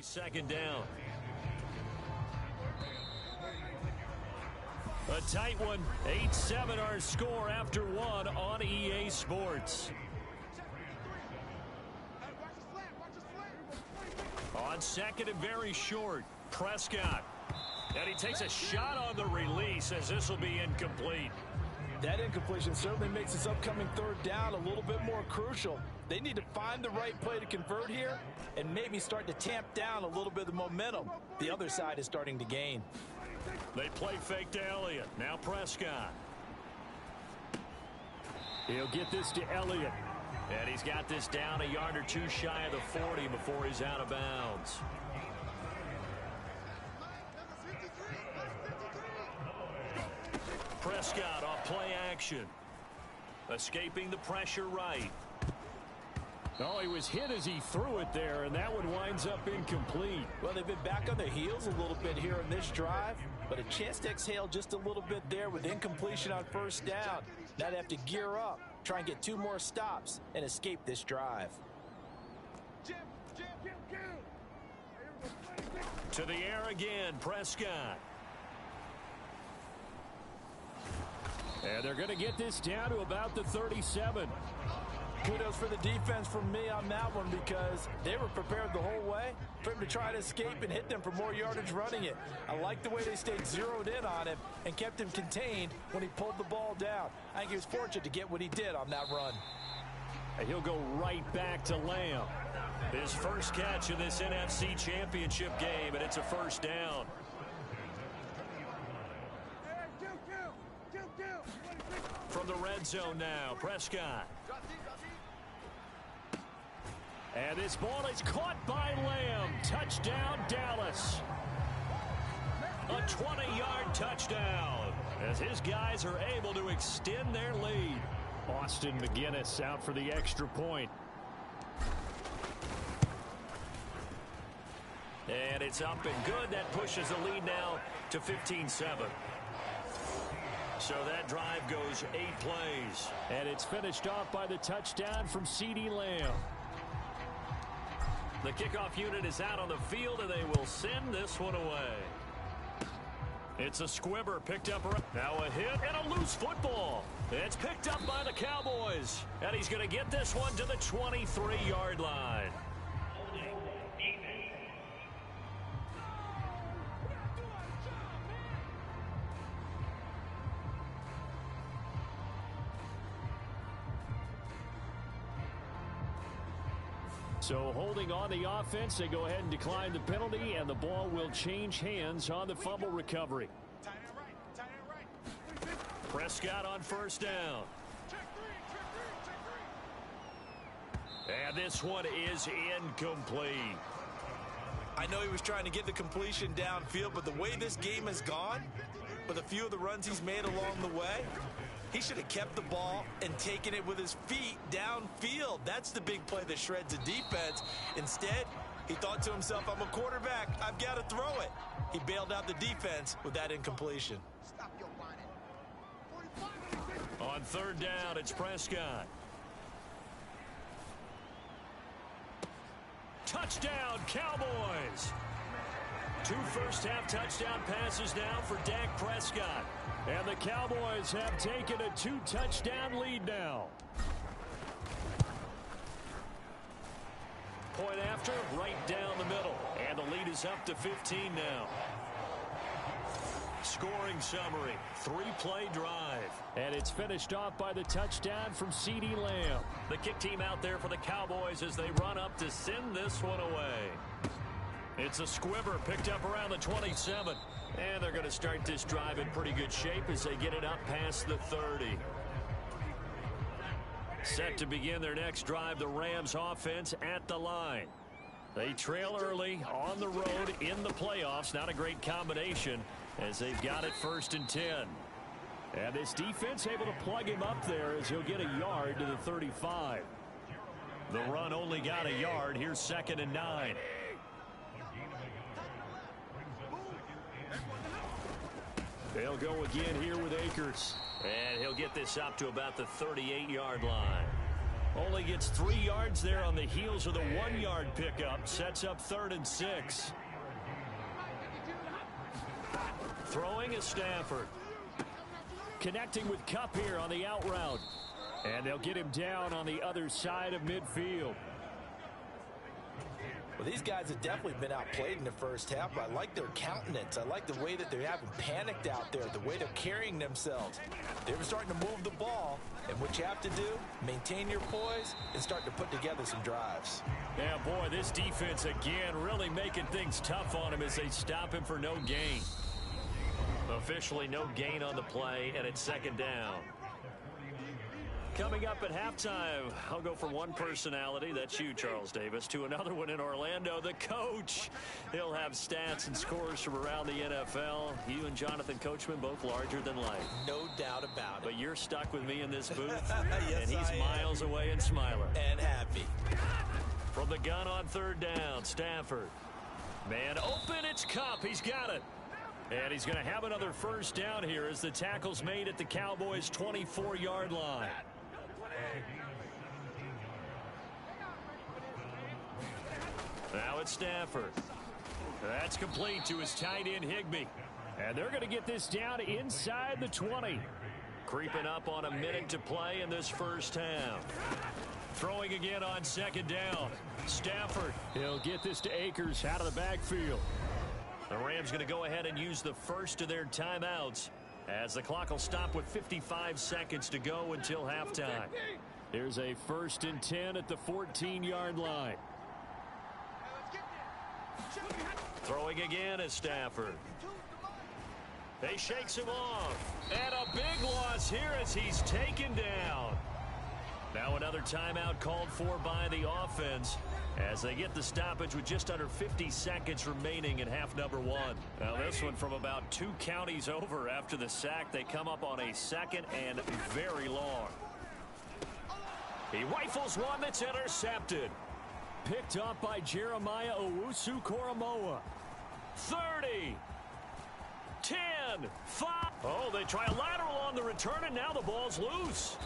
second down. A tight one. 8-7 our score after one on EA Sports. On second and very short, Prescott. And he takes a shot on the release as this will be incomplete. That incompletion certainly makes this upcoming third down a little bit more crucial. They need to find the right play to convert here and maybe start to tamp down a little bit of the momentum. The other side is starting to gain. They play fake to Elliott. Now Prescott. He'll get this to Elliott. And he's got this down a yard or two shy of the 40 before he's out of bounds. Prescott off play action. Escaping the pressure right. Oh, he was hit as he threw it there, and that one winds up incomplete. Well, they've been back on their heels a little bit here in this drive, but a chance to exhale just a little bit there with incompletion on first down. Now they have to gear up, try and get 2 more stops, and escape this drive. To the air again, Prescott. And they're going to get this down to about the 37. Kudos for the defense from me on that one because they were prepared the whole way for him to try to escape and hit them for more yardage running it. I like the way they stayed zeroed in on him and kept him contained when he pulled the ball down. I think he was fortunate to get what he did on that run. And he'll go right back to Lamb. His first catch in this NFC Championship game, and it's a first down. From the red zone now, Prescott. And this ball is caught by Lamb. Touchdown, Dallas. A 20-yard touchdown as his guys are able to extend their lead. Austin McGinnis out for the extra point. And it's up and good. That pushes the lead now to 15-7. So that drive goes 8 plays. And it's finished off by the touchdown from CeeDee Lamb. The kickoff unit is out on the field, and they will send this one away. It's a squibber picked up. Now a hit and a loose football. It's picked up by the Cowboys. And he's going to get this one to the 23-yard line. So holding on the offense, they go ahead and decline the penalty, and the ball will change hands on the fumble recovery. Prescott on first down. And this one is incomplete. I know he was trying to get the completion downfield, but the way this game has gone, with a few of the runs he's made along the way, he should have kept the ball and taken it with his feet downfield. That's the big play that shreds a defense. Instead, he thought to himself, I'm a quarterback. I've got to throw it. He bailed out the defense with that incompletion. On third down, it's Prescott. Touchdown, Cowboys. 2 first-half touchdown passes now for Dak Prescott. And the Cowboys have taken a 2-touchdown lead now. Point after, right down the middle. And the lead is up to 15 now. Scoring summary, 3-play drive. And it's finished off by the touchdown from CeeDee Lamb. The kick team out there for the Cowboys as they run up to send this one away. It's a squibber picked up around the 27. And they're going to start this drive in pretty good shape as they get it up past the 30. Set to begin their next drive, the Rams offense at the line. They trail early on the road in the playoffs. Not a great combination as they've got it 1st and 10. And this defense able to plug him up there as he'll get a yard to the 35. The run only got a yard. Here's 2nd and 9. They'll go again here with Akers. And he'll get this up to about the 38-yard line. Only gets 3 yards there on the heels of the 1-yard pickup. Sets up 3rd and 6. Throwing is Stafford. Connecting with Kupp here on the out route. And they'll get him down on the other side of midfield. Well, these guys have definitely been outplayed in the first half. I like their countenance. I like the way that they haven't panicked out there, the way they're carrying themselves. They were starting to move the ball, and what you have to do, maintain your poise and start to put together some drives. Yeah, boy, this defense again really making things tough on him as they stop him for no gain. Officially no gain on the play, and it's 2nd down. Coming up at halftime, I'll go from one personality, that's you, Charles Davis, to another one in Orlando, the coach. He'll have stats and scores from around the NFL. You and Jonathan Coachman both larger than life. No doubt about it. But you're stuck with me in this booth, yes, and he's miles away and smiling. And happy. From the gun on 3rd down, Stafford. Man open, it's Kupp. He's got it. And he's going to have another 1st down here as the tackle's made at the Cowboys' 24-yard line. Now it's Stafford. That's complete to his tight end, Higbee. And they're going to get this down inside the 20. Creeping up on a minute to play in this first half. Throwing again on 2nd down. Stafford. He'll get this to Akers out of the backfield. The Rams going to go ahead and use the first of their timeouts as the clock will stop with 55 seconds to go until halftime. Here's a 1st and 10 at the 14-yard line. Throwing again is Stafford. He shakes him off. And a big loss here as he's taken down. Now another timeout called for by the offense as they get the stoppage with just under 50 seconds remaining in half number 1. Now this one from about 2 counties over after the sack. They come up on a 2nd and very long. He rifles one that's intercepted. Picked up by Jeremiah Owusu-Koramoah. 30. 10. 5. Oh, they try a lateral on the return, and now the ball's loose.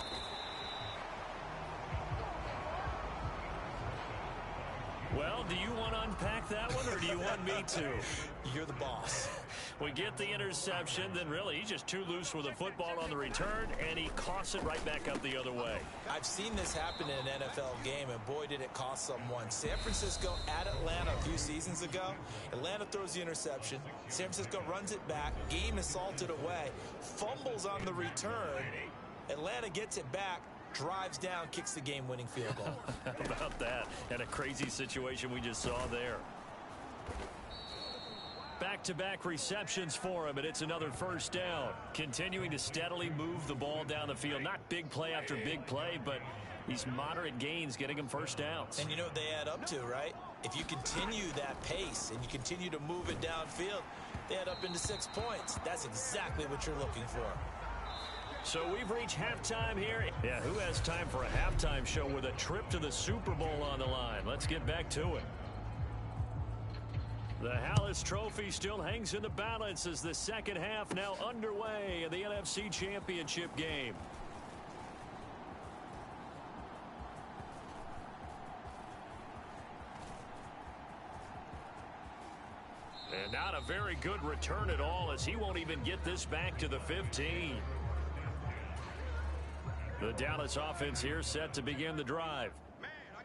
Well, do you want to unpack that one, or do you want me to? You're the boss. We get the interception, then really he's just too loose with the football on the return, and he coughs it right back up the other way. I've seen this happen in an NFL game, and boy, did it cost someone. San Francisco at Atlanta a few seasons ago. Atlanta throws the interception. San Francisco runs it back. Game is salted away. Fumbles on the return. Atlanta gets it back. Drives down, kicks the game-winning field goal. How about that? And a crazy situation we just saw there. Back-to-back receptions for him, and it's another 1st down. Continuing to steadily move the ball down the field. Not big play after big play, but these moderate gains getting him 1st downs. And you know what they add up to, right? If you continue that pace and you continue to move it downfield, they add up into 6 points. That's exactly what you're looking for. So we've reached halftime here. Yeah, who has time for a halftime show with a trip to the Super Bowl on the line? Let's get back to it. The Hallis Trophy still hangs in the balance as the 2nd half now underway in the NFC Championship game. And not a very good return at all as he won't even get this back to the 15. The Dallas offense here set to begin the drive.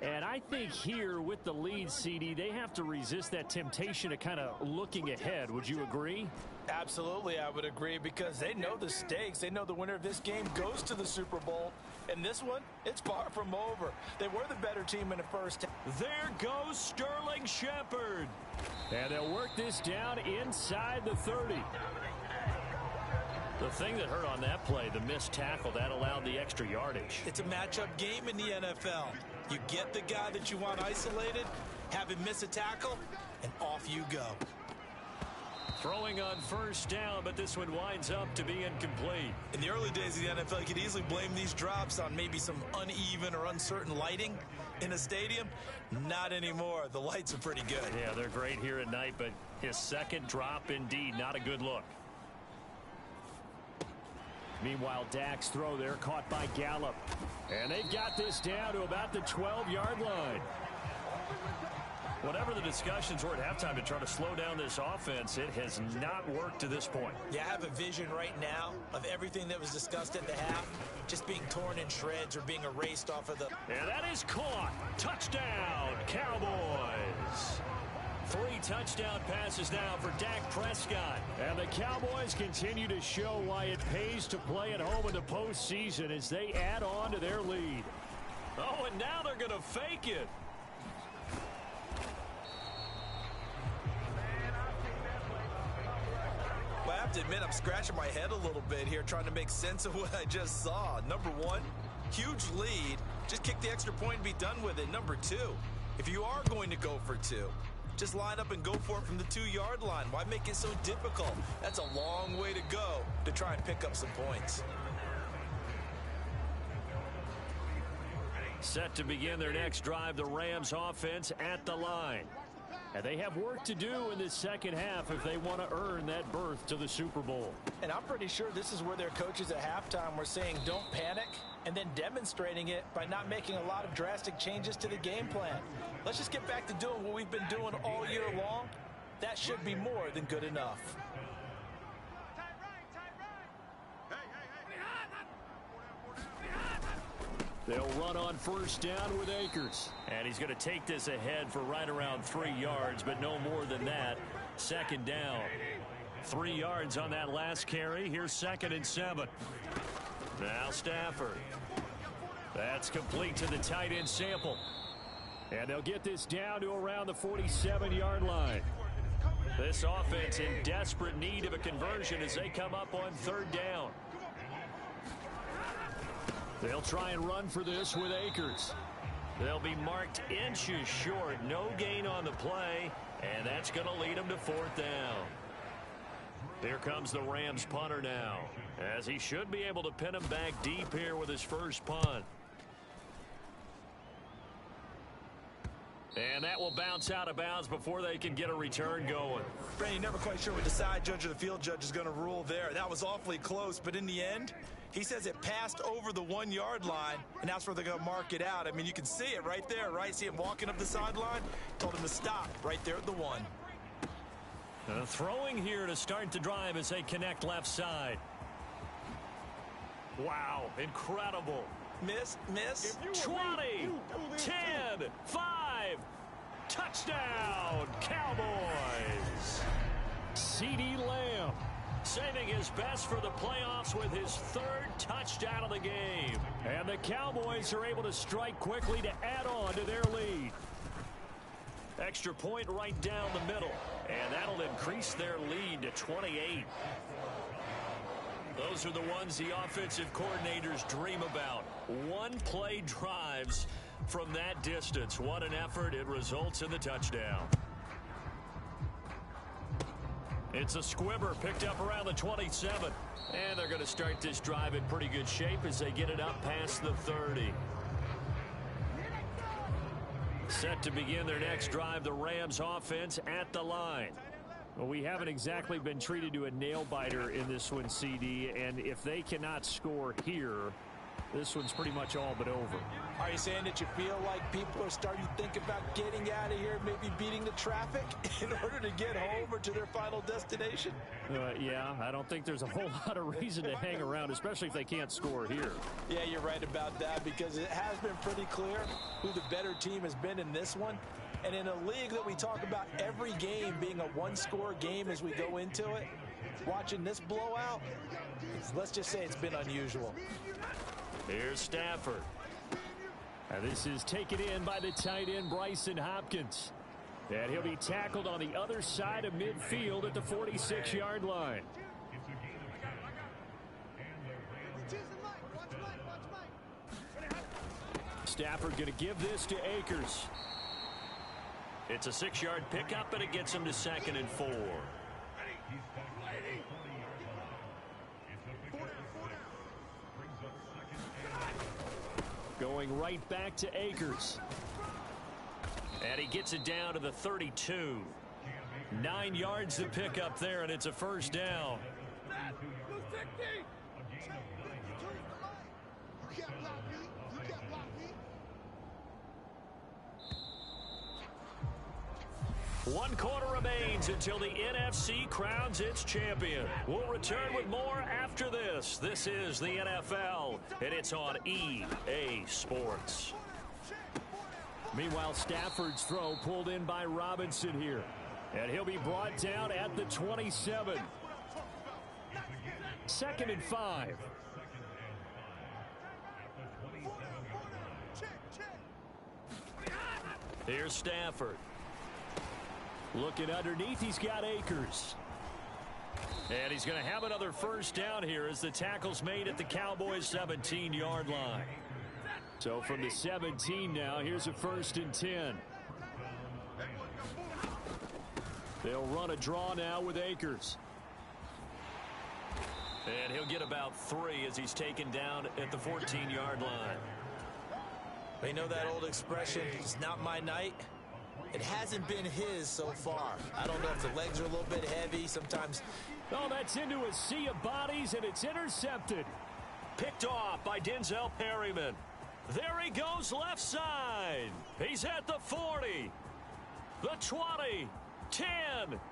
And I think here with the lead, CD, they have to resist that temptation of kind of looking ahead. Would you agree? Absolutely, I would agree, because they know the stakes. They know the winner of this game goes to the Super Bowl. And this one, it's far from over. They were the better team in the first half. There goes Sterling Shepard. And they'll work this down inside the 30. The thing that hurt on that play, the missed tackle, that allowed the extra yardage. It's a matchup game in the NFL. You get the guy that you want isolated, have him miss a tackle, and off you go. Throwing on 1st down, but this one winds up to be incomplete. In the early days of the NFL, you could easily blame these drops on maybe some uneven or uncertain lighting in a stadium. Not anymore. The lights are pretty good. Yeah, they're great here at night, but his 2nd drop, indeed, not a good look. Meanwhile, Dak's throw there caught by Gallup. And they've got this down to about the 12-yard line. Whatever the discussions were at halftime to try to slow down this offense, it has not worked to this point. Yeah, I have a vision right now of everything that was discussed at the half just being torn in shreds or being erased off of the... And that is caught. Touchdown, Cowboys. 3 touchdown passes now for Dak Prescott. And the Cowboys continue to show why it pays to play at home in the postseason as they add on to their lead. Oh, and now they're going to fake it. Well, I have to admit, I'm scratching my head a little bit here trying to make sense of what I just saw. Number one, huge lead. Just kick the extra point and be done with it. Number two, if you are going to go for 2, just line up and go for it from the 2-yard line. Why make it so difficult? That's a long way to go to try and pick up some points. Set to begin their next drive, the Rams offense at the line. And they have work to do in this second half if they want to earn that berth to the Super Bowl. And I'm pretty sure this is where their coaches at halftime were saying don't panic, and then demonstrating it by not making a lot of drastic changes to the game plan. Let's just get back to doing what we've been doing all year long. That should be more than good enough. They'll run on first down with Akers. And he's going to take this ahead for right around 3 yards, but no more than that. Second down. 3 yards on that last carry. Here's 2nd and 7. Now Stafford. That's complete to the tight end Sample. And they'll get this down to around the 47-yard line. This offense in desperate need of a conversion as they come up on 3rd down. They'll try and run for this with Akers. They'll be marked inches short. No gain on the play, and that's going to lead them to 4th down. Here comes the Rams punter now, as he should be able to pin him back deep here with his first punt. And that will bounce out of bounds before they can get a return going. Brandon, you're never quite sure what the side judge or the field judge is going to rule there. That was awfully close, but in the end, he says it passed over the 1-yard line, and that's where they're going to mark it out. I mean, you can see it right there, right? See him walking up the sideline? Told him to stop right there at the 1. Throwing here to start the drive as they connect left side. Wow, incredible. Miss. 20, 10, 5. Touchdown, Cowboys. CeeDee Lamb saving his best for the playoffs with his 3rd touchdown of the game. And the Cowboys are able to strike quickly to add on to their lead. Extra point right down the middle. And that'll increase their lead to 28. Those are the ones the offensive coordinators dream about. One-play drives from that distance. What an effort. It results in the touchdown. It's a squibber picked up around the 27. And they're going to start this drive in pretty good shape as they get it up past the 30. Set to begin their next drive, the Rams offense at the line. Well, we haven't exactly been treated to a nail-biter in this one, CD, and if they cannot score here, this one's pretty much all but over. Are you saying that you feel like people are starting to think about getting out of here, maybe beating the traffic in order to get home or to their final destination? Yeah, I don't think there's a whole lot of reason to hang around, especially if they can't score here. Yeah, you're right about that, because it has been pretty clear who the better team has been in this one. And in a league that we talk about every game being a one-score game as we go into it, watching this blowout, let's just say it's been unusual. Here's Stafford. And this is taken in by the tight end Bryson Hopkins. And he'll be tackled on the other side of midfield at the 46-yard line. Stafford going to give this to Akers. It's a 6-yard pickup, and it gets him to 2nd and 4. Going right back to Akers. And he gets it down to the 32. 9 yards to pick up there, and it's a 1st down. One quarter remains until the NFC crowns its champion. We'll return with more after this. This is the NFL, and it's on EA Sports. Meanwhile, Stafford's throw pulled in by Robinson here. And he'll be brought down at the 27. 2nd and 5. Here's Stafford. Looking underneath, he's got Akers. And he's going to have another first down here as the tackle's made at the Cowboys' 17-yard line. So from the 17 now, here's a 1st and 10. They'll run a draw now with Akers. And he'll get about 3 as he's taken down at the 14-yard line. You know that old expression, it's not my night? It hasn't been his so far. I don't know if the legs are a little bit heavy. Sometimes. Oh, that's into a sea of bodies, and it's intercepted. Picked off by Denzel Perryman. There he goes left side. He's at the 40, the 20, 10,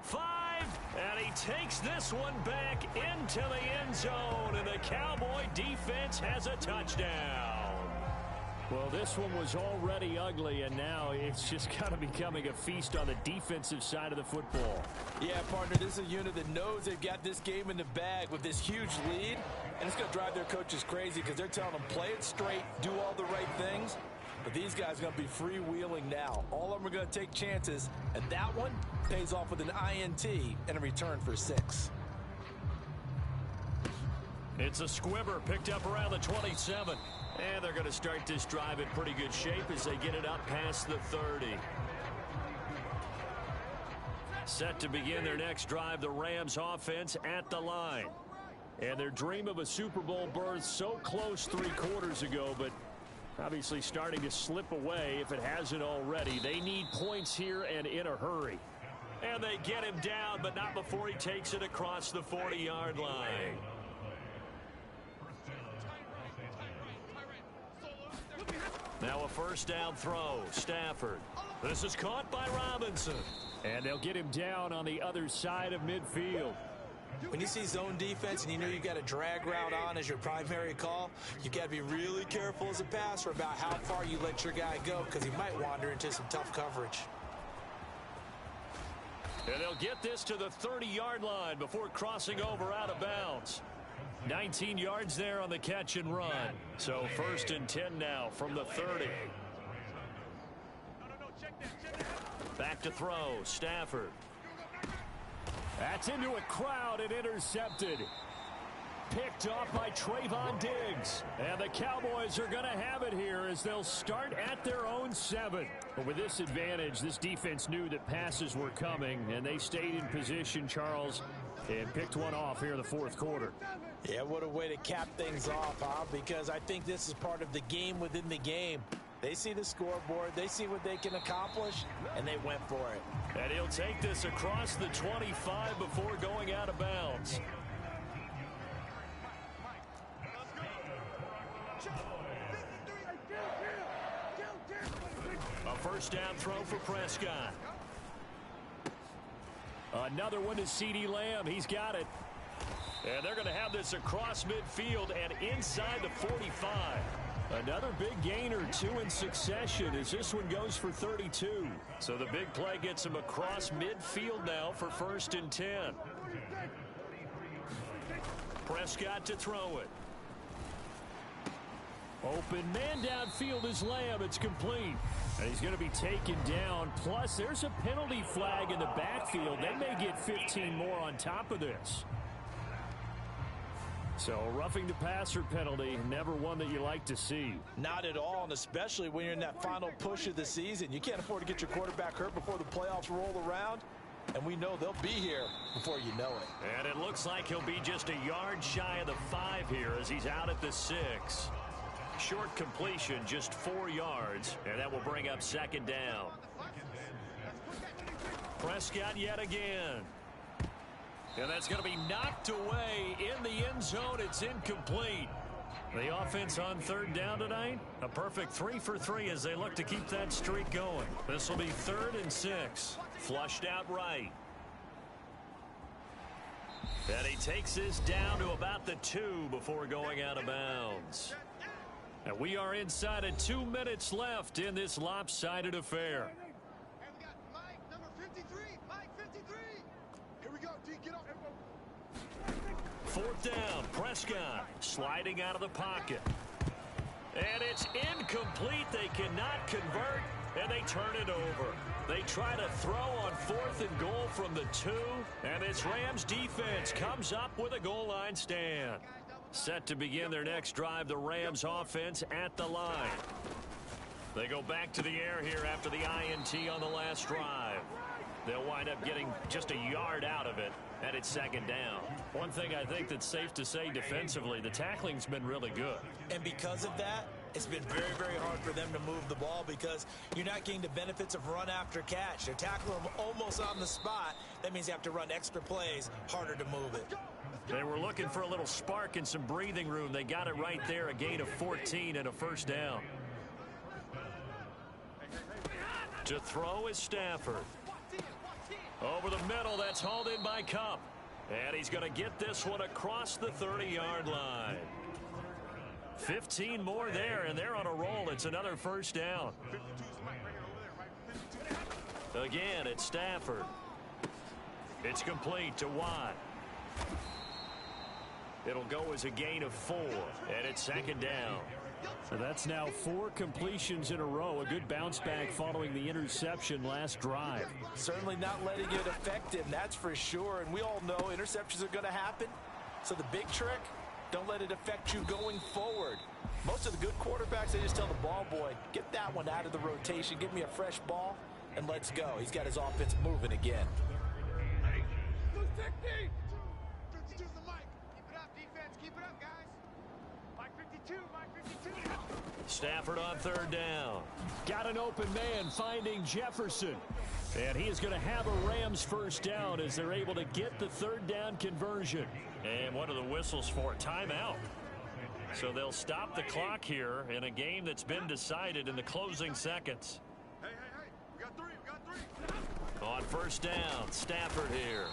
5, and he takes this one back into the end zone, and the Cowboy defense has a touchdown. Well, this one was already ugly, and now it's just kind of becoming a feast on the defensive side of the football. Yeah, partner, this is a unit that knows they've got this game in the bag with this huge lead, and it's going to drive their coaches crazy because they're telling them play it straight, do all the right things. But these guys are going to be freewheeling now. All of them are going to take chances, and that one pays off with an INT and a return for 6. It's a squibber picked up around the 27. And they're going to start this drive in pretty good shape as they get it up past the 30. Set to begin their next drive, the Rams offense at the line. And their dream of a Super Bowl berth so close 3 quarters ago, but obviously starting to slip away if it hasn't already. They need points here and in a hurry. And they get him down, but not before he takes it across the 40-yard line. Now a first down throw. Stafford. This is caught by Robinson. And they'll get him down on the other side of midfield. When you see zone defense and you know you've got a drag route on as your primary call, you've got to be really careful as a passer about how far you let your guy go because he might wander into some tough coverage. And they'll get this to the 30-yard line before crossing over out of bounds. 19 yards there on the catch and run. So 1st and 10 now from the 30. Back to throw. Stafford. That's into a crowd and intercepted. Picked off by Trayvon Diggs. And the Cowboys are going to have it here as they'll start at their own 7. But with this advantage, this defense knew that passes were coming, and they stayed in position, Charles, and picked one off here in the 4th quarter. Yeah, what a way to cap things off, huh? Because I think this is part of the game within the game. They see the scoreboard, they see what they can accomplish, and they went for it. And he'll take this across the 25 before going out of bounds. A first down throw for Prescott. Another one to CeeDee Lamb. He's got it. And they're going to have this across midfield and inside the 45. Another big gain or 2 in succession as this one goes for 32. So the big play gets him across midfield now for 1st and 10. Prescott to throw it. Open man downfield is Lamb. It's complete. And he's going to be taken down. Plus, there's a penalty flag in the backfield. They may get 15 more on top of this. So, roughing the passer penalty, never one that you like to see. Not at all, and especially when you're in that final push of the season. You can't afford to get your quarterback hurt before the playoffs roll around. And we know they'll be here before you know it. And it looks like he'll be just a yard shy of the 5 here as he's out at the 6. Short completion, just 4 yards, and that will bring up 2nd down. Prescott yet again. And that's going to be knocked away in the end zone. It's incomplete. The offense on third down tonight, a perfect 3 for 3 as they look to keep that streak going. This will be 3rd and 6. Flushed out right. And he takes this down to about the 2 before going out of bounds. And we are inside of 2 minutes left in this lopsided affair. And we got Mike, number 53. Mike, 53. Here we go, D. Get up. 4th down. Prescott sliding out of the pocket. And it's incomplete. They cannot convert, and they turn it over. They try to throw on 4th and goal from the 2, and this Rams defense comes up with a goal line stand. Set to begin their next drive, the Rams offense at the line. They go back to the air here after the INT on the last drive. They'll wind up getting just a yard out of it, and it's 2nd down. One thing I think that's safe to say defensively, the tackling's been really good. And because of that, it's been very, very hard for them to move the ball because you're not getting the benefits of run after catch. They're tackling them almost on the spot. That means you have to run extra plays, harder to move it. They were looking for a little spark and some breathing room. They got it right there, a gain of 14 and a 1st down. To throw is Stafford. Over the middle, that's hauled in by Cup. And he's going to get this one across the 30-yard line. 15 more there, and they're on a roll. It's another 1st down. Again, it's Stafford. It's complete to Watt. It'll go as a gain of 4, and it's 2nd down. So that's now 4 completions in a row. A good bounce back following the interception last drive. Certainly not letting it affect him, that's for sure. And we all know interceptions are going to happen. So the big trick, don't let it affect you going forward. Most of the good quarterbacks, they just tell the ball boy, get that one out of the rotation, give me a fresh ball, and let's go. He's got his offense moving again. Good technique. 52's the mic. Keep it up, defense. Keep it up, guys. Mike 52. Mike 52. Stafford on 3rd down. Got an open man finding Jefferson. And he is going to have a Rams 1st down as they're able to get the 3rd down conversion. And what are the whistles for? Timeout. So they'll stop the clock here in a game that's been decided in the closing seconds. Hey. We got 3. We got 3. On 1st down, Stafford here.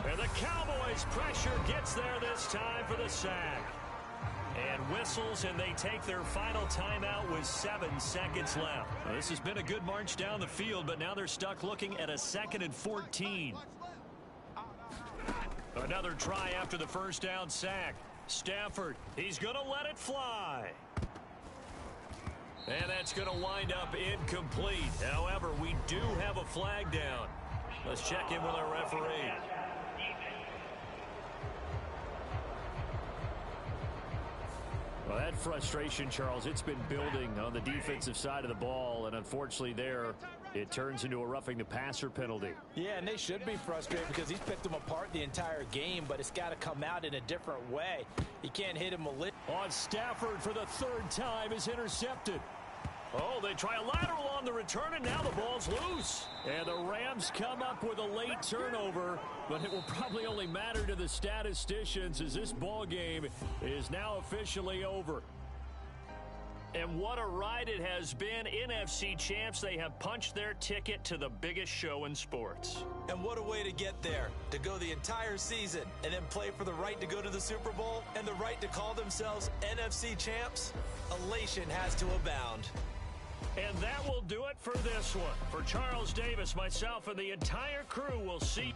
And the Cowboys' pressure gets there this time for the sack. And whistles, and they take their final timeout with 7 seconds left. Well, this has been a good march down the field, but now they're stuck looking at a 2nd and 14. Another try after the 1st down sack. Stafford, he's going to let it fly. And that's going to wind up incomplete. However, we do have a flag down. Let's check in with our referee. Well, that frustration, Charles, it's been building on the defensive side of the ball, and unfortunately there, it turns into a roughing the passer penalty. Yeah, and they should be frustrated because he's picked them apart the entire game, but it's got to come out in a different way. He can't hit him a lit. On Stafford for the 3rd time is intercepted. Oh, they try a lateral on the return, and now the ball's loose. And the Rams come up with a late turnover, but it will probably only matter to the statisticians as this ball game is now officially over. And what a ride it has been. NFC champs, they have punched their ticket to the biggest show in sports. And what a way to get there, to go the entire season and then play for the right to go to the Super Bowl and the right to call themselves NFC champs. Elation has to abound. And that will do it for this one. For Charles Davis, myself, and the entire crew, will see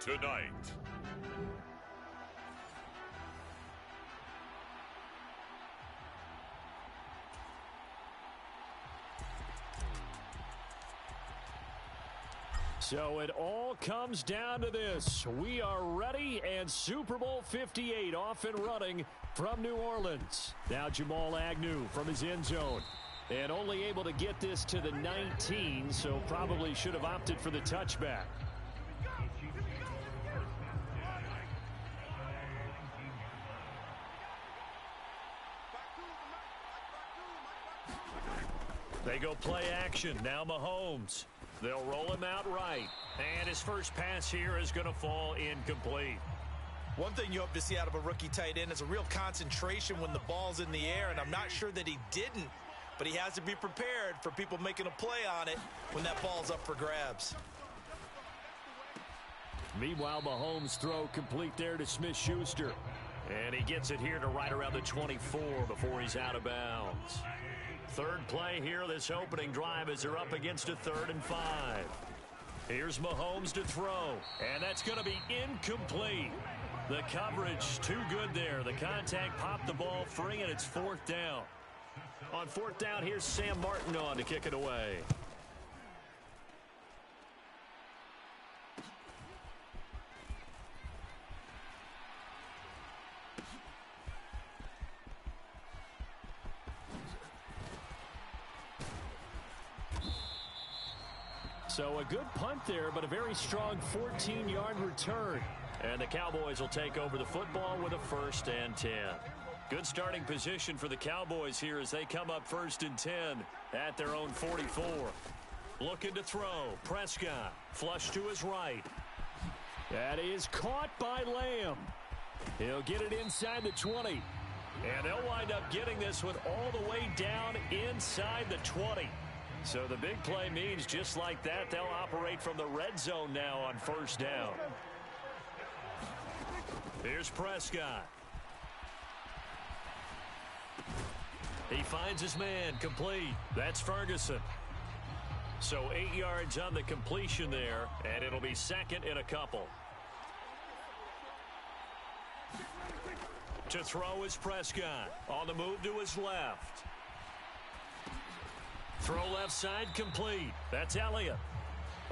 tonight. So it all comes down to this. We are ready, and Super Bowl 58 off and running from New Orleans. Now Jamal Agnew from his end zone. And only able to get this to the 19, so probably should have opted for the touchback. They go play action. Now Mahomes. They'll roll him out right. And his first pass here is going to fall incomplete. One thing you hope to see out of a rookie tight end is a real concentration when the ball's in the air, and I'm not sure that he didn't, but he has to be prepared for people making a play on it when that ball's up for grabs. Meanwhile, Mahomes' throw complete there to Smith-Schuster. And he gets it here to right around the 24 before he's out of bounds. Third play here, this opening drive, as they're up against a 3rd and 5. Here's Mahomes to throw, and that's going to be incomplete. The coverage too good there. The contact popped the ball free, and it's 4th down. On 4th down, here's Sam Martin on to kick it away. So a good punt there, but a very strong 14-yard return. And the Cowboys will take over the football with a 1st and 10. Good starting position for the Cowboys here as they come up 1st and 10 at their own 44. Looking to throw. Prescott flush to his right. That is caught by Lamb. He'll get it inside the 20. And they'll wind up getting this one all the way down inside the 20. So the big play means just like that, they'll operate from the red zone now on 1st down. Here's Prescott. He finds his man, complete. That's Ferguson. So 8 yards on the completion there, and it'll be 2nd and a couple. To throw is Prescott. On the move to his left. Throw left side complete. That's Elliott.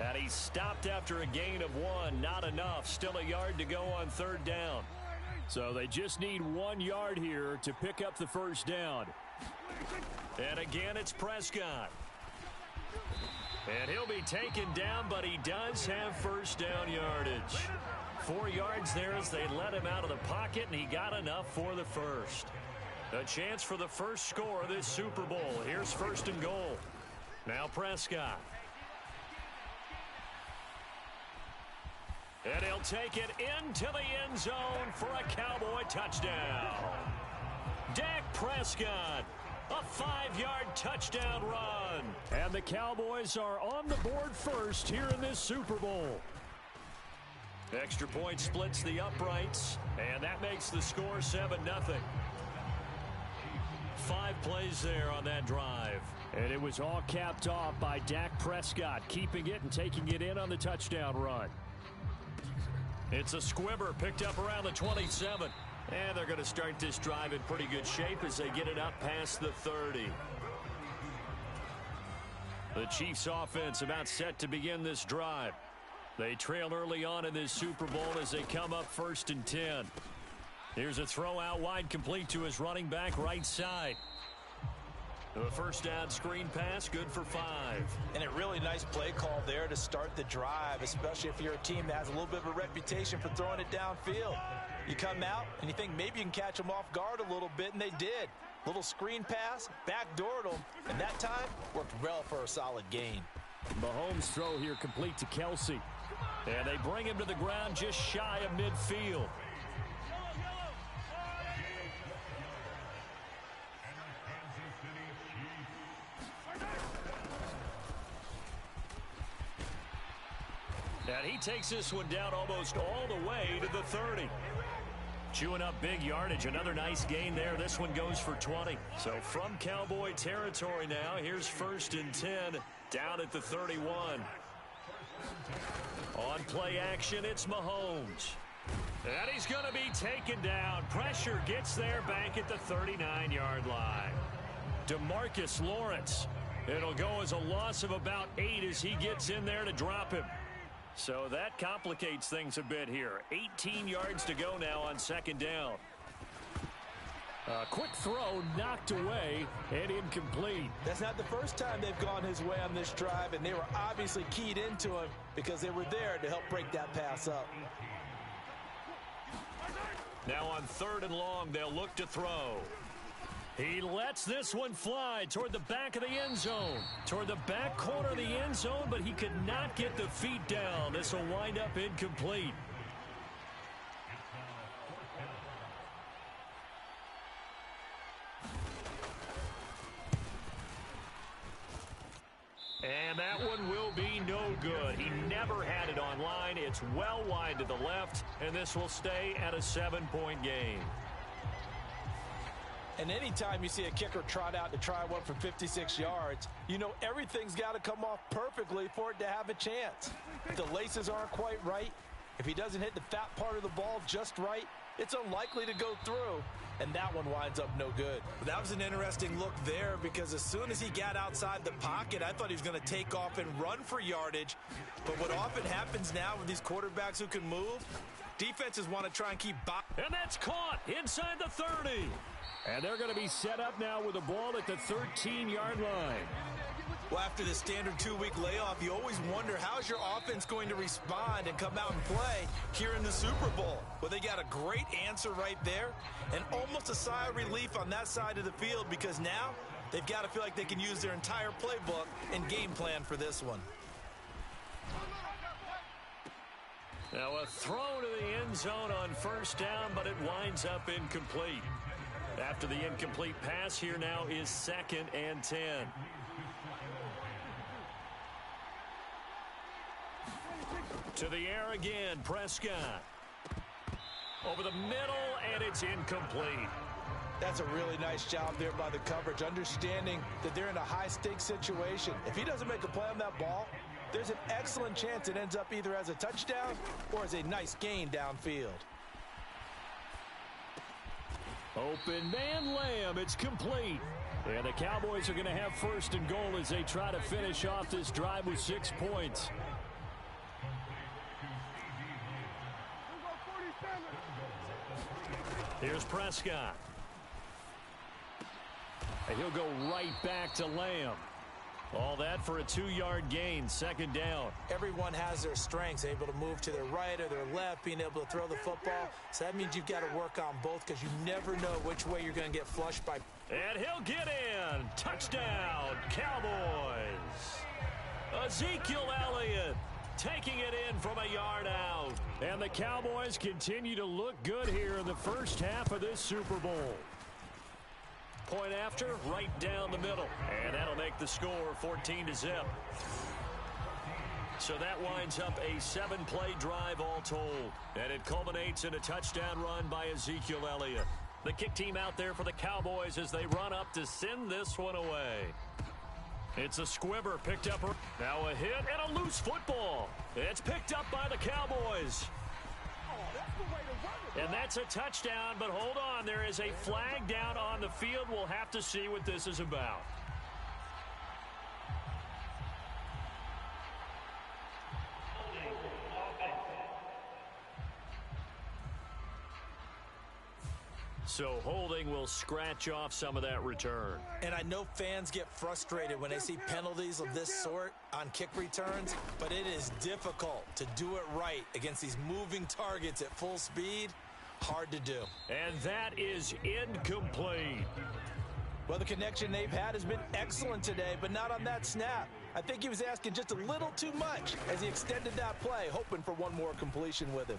And he stopped after a gain of 1. Not enough. Still a yard to go on 3rd down. So they just need 1 yard here to pick up the 1st down. And again, it's Prescott. And he'll be taken down, but he does have 1st down yardage. 4 yards there as they let him out of the pocket, and he got enough for the 1st. A chance for the first score of this Super Bowl. Here's 1st and goal. Now Prescott. And he'll take it into the end zone for a Cowboy touchdown. Dak Prescott, a 5-yard touchdown run. And the Cowboys are on the board first here in this Super Bowl. Extra point splits the uprights, and that makes the score 7-0. 5 plays there on that drive. And it was all capped off by Dak Prescott, keeping it and taking it in on the touchdown run. It's a squibber picked up around the 27. And they're going to start this drive in pretty good shape as they get it up past the 30. The Chiefs offense about set to begin this drive. They trail early on in this Super Bowl as they come up 1st and 10. Here's a throw out wide complete to his running back right side. The 1st down screen pass, good for 5. And a really nice play call there to start the drive, especially if you're a team that has a little bit of a reputation for throwing it downfield. You come out and you think maybe you can catch them off guard a little bit, and they did. Little screen pass, backdoored them, and that time worked well for a solid gain. Mahomes' throw here complete to Kelsey. And they bring him to the ground just shy of midfield. And he takes this one down almost all the way to the 30. Chewing up big yardage. Another nice gain there. This one goes for 20. So from Cowboy territory now, here's 1st and 10 down at the 31. On play action. It's Mahomes. And he's going to be taken down. Pressure gets there back at the 39-yard line. DeMarcus Lawrence. It'll go as a loss of about 8 as he gets in there to drop him. So that complicates things a bit here. 18 yards to go now on second down. A quick throw knocked away and incomplete. That's not the first time they've gone his way on this drive, and they were obviously keyed into him because they were there to help break that pass up. Now on 3rd and long, they'll look to throw. He lets this one fly toward the back of the end zone. Toward the back corner of the end zone, but he could not get the feet down. This will wind up incomplete. And that one will be no good. He never had it on line. It's well wide to the left, and this will stay at a 7-point game. And anytime you see a kicker trot out to try one from 56 yards, you know everything's got to come off perfectly for it to have a chance. If the laces aren't quite right, if he doesn't hit the fat part of the ball just right, it's unlikely to go through, and that one winds up no good. That was an interesting look there because as soon as he got outside the pocket, I thought he was going to take off and run for yardage. But what often happens now with these quarterbacks who can move, defenses want to try and keep box. And that's caught inside the 30. And they're going to be set up now with the ball at the 13-yard line. Well, after the standard 2-week layoff, you always wonder how's your offense going to respond and come out and play here in the Super Bowl. Well, they got a great answer right there and almost a sigh of relief on that side of the field because now they've got to feel like they can use their entire playbook and game plan for this one. Now a throw to the end zone on 1st down, but it winds up incomplete. After the incomplete pass, here now is 2nd and 10. To the air again, Prescott. Over the middle, and it's incomplete. That's a really nice job there by the coverage, understanding that they're in a high-stakes situation. If he doesn't make a play on that ball, there's an excellent chance it ends up either as a touchdown or as a nice gain downfield. Open man Lamb, it's complete. And the Cowboys are going to have 1st and goal as they try to finish off this drive with 6 points. Here's Prescott. And he'll go right back to Lamb. All that for a 2-yard gain, 2nd down. Everyone has their strengths, able to move to their right or their left, being able to throw the football. So that means you've got to work on both because you never know which way you're going to get flushed by. And he'll get in. Touchdown, Cowboys. Ezekiel Elliott taking it in from a yard out. And the Cowboys continue to look good here in the first half of this Super Bowl. Point after, right down the middle. And that'll make the score 14-0. So that winds up a 7-play drive all told. And it culminates in a touchdown run by Ezekiel Elliott. The kick team out there for the Cowboys as they run up to send this one away. It's a squibber picked up. Now a hit and a loose football. It's picked up by the Cowboys. And that's a touchdown, but hold on. There is a flag down on the field. We'll have to see what this is about. So holding will scratch off some of that return. And I know fans get frustrated when they see penalties of this sort on kick returns, but it is difficult to do it right against these moving targets at full speed. Hard to do. And that is incomplete. Well, the connection they've had has been excellent today, but not on that snap. I think he was asking just a little too much as he extended that play, hoping for one more completion with him.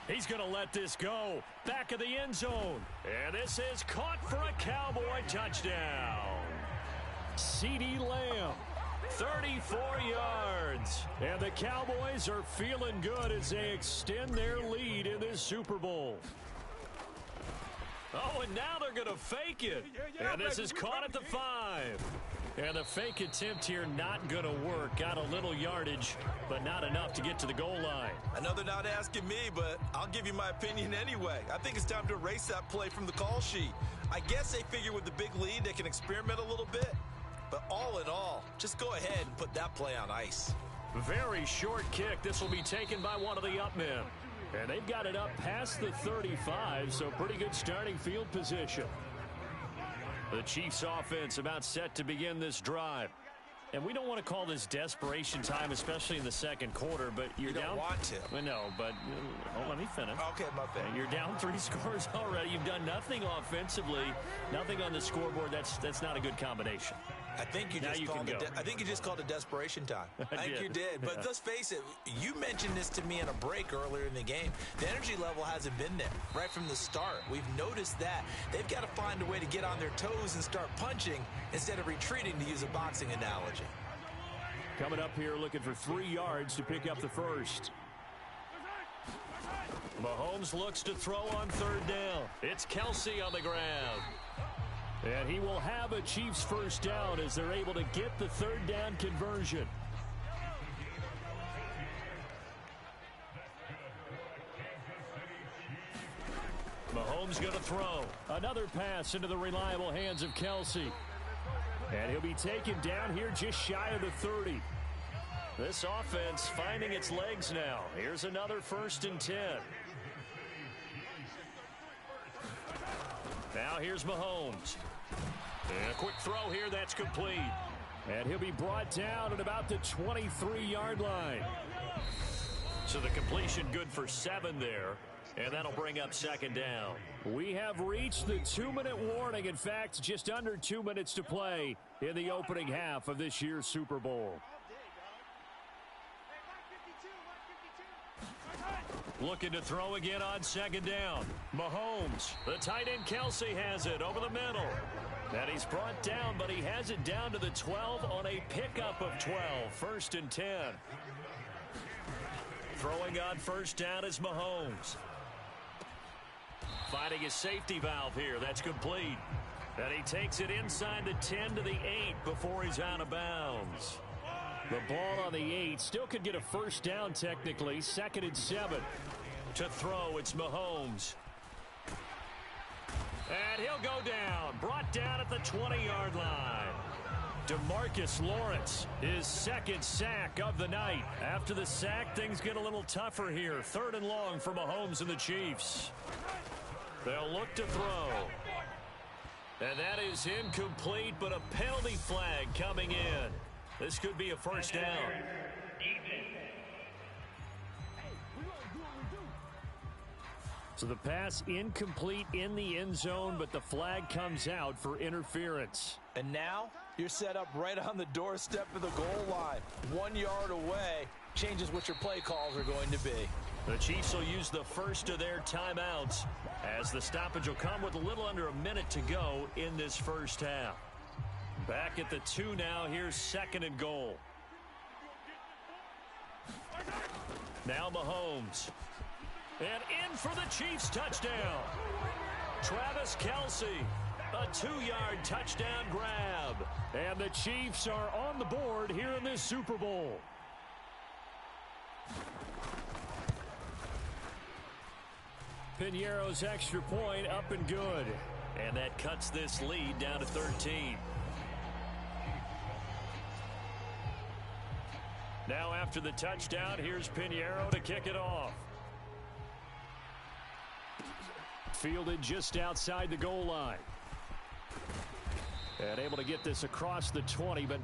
He's going to let this go. Back of the end zone. And this is caught for a Cowboy touchdown. CeeDee Lamb, 34 yards. And the Cowboys are feeling good as they extend their lead in this Super Bowl. Oh, and now they're going to fake it. And this is caught at the 5. And the fake attempt here not going to work. Got a little yardage, but not enough to get to the goal line. I know they're not asking me, but I'll give you my opinion anyway. I think it's time to erase that play from the call sheet. I guess they figure with the big lead they can experiment a little bit. But all in all, just go ahead and put that play on ice. Very short kick. This will be taken by one of the up men. And they've got it up past the 35, so pretty good starting field position. The Chiefs offense about set to begin this drive. And we don't want to call this desperation time, especially in the second quarter, but you're down. You don't want to. Well, no, but let me finish. Okay, my bad. You're down 3 scores already. You've done nothing offensively, nothing on the scoreboard. That's not a good combination. I think you just called it desperation time. I think you did. But let's face it, you mentioned this to me in a break earlier in the game. The energy level hasn't been there right from the start. We've noticed that. They've got to find a way to get on their toes and start punching instead of retreating, to use a boxing analogy. Coming up here looking for 3 yards to pick up the first. Mahomes looks to throw on third down. It's Kelsey on the ground. And he will have a Chiefs first down as they're able to get the third down conversion. Mahomes going to throw. Another pass into the reliable hands of Kelsey. And he'll be taken down here just shy of the 30. This offense finding its legs now. Here's another 1st and 10. Now here's Mahomes. And a quick throw here, that's complete. And he'll be brought down at about the 23-yard line. So the completion good for 7 there. And that'll bring up second down. We have reached the 2-minute warning. In fact, just under 2 minutes to play in the opening half of this year's Super Bowl. Looking to throw again on second down. Mahomes, the tight end Kelsey has it over the middle. And he's brought down, but he has it down to the 12 on a pickup of 12. 1st and 10. Throwing on first down is Mahomes. Finding his safety valve here. That's complete. And he takes it inside the 10 to the 8 before he's out of bounds. The ball on the 8 still could get a first down technically. 2nd and 7. To throw, it's Mahomes. And he'll go down. Brought down at the 20-yard line. DeMarcus Lawrence, his 2nd sack of the night. After the sack, things get a little tougher here. 3rd and long for Mahomes and the Chiefs. They'll look to throw. And that is incomplete, but a penalty flag coming in. This could be a first down. So the pass incomplete in the end zone, but the flag comes out for interference. And now you're set up right on the doorstep of the goal line. 1 yard away changes what your play calls are going to be. The Chiefs will use the first of their timeouts as the stoppage will come with a little under a minute to go in this first half. Back at the 2 now. Here's 2nd and goal. Now Mahomes. And in for the Chiefs touchdown. Travis Kelsey. A 2-yard touchdown grab. And the Chiefs are on the board here in this Super Bowl. Piñeiro's extra point up and good. And that cuts this lead down to 13. Now after the touchdown, here's Piñeiro to kick it off. Fielded just outside the goal line. And able to get this across the 20, but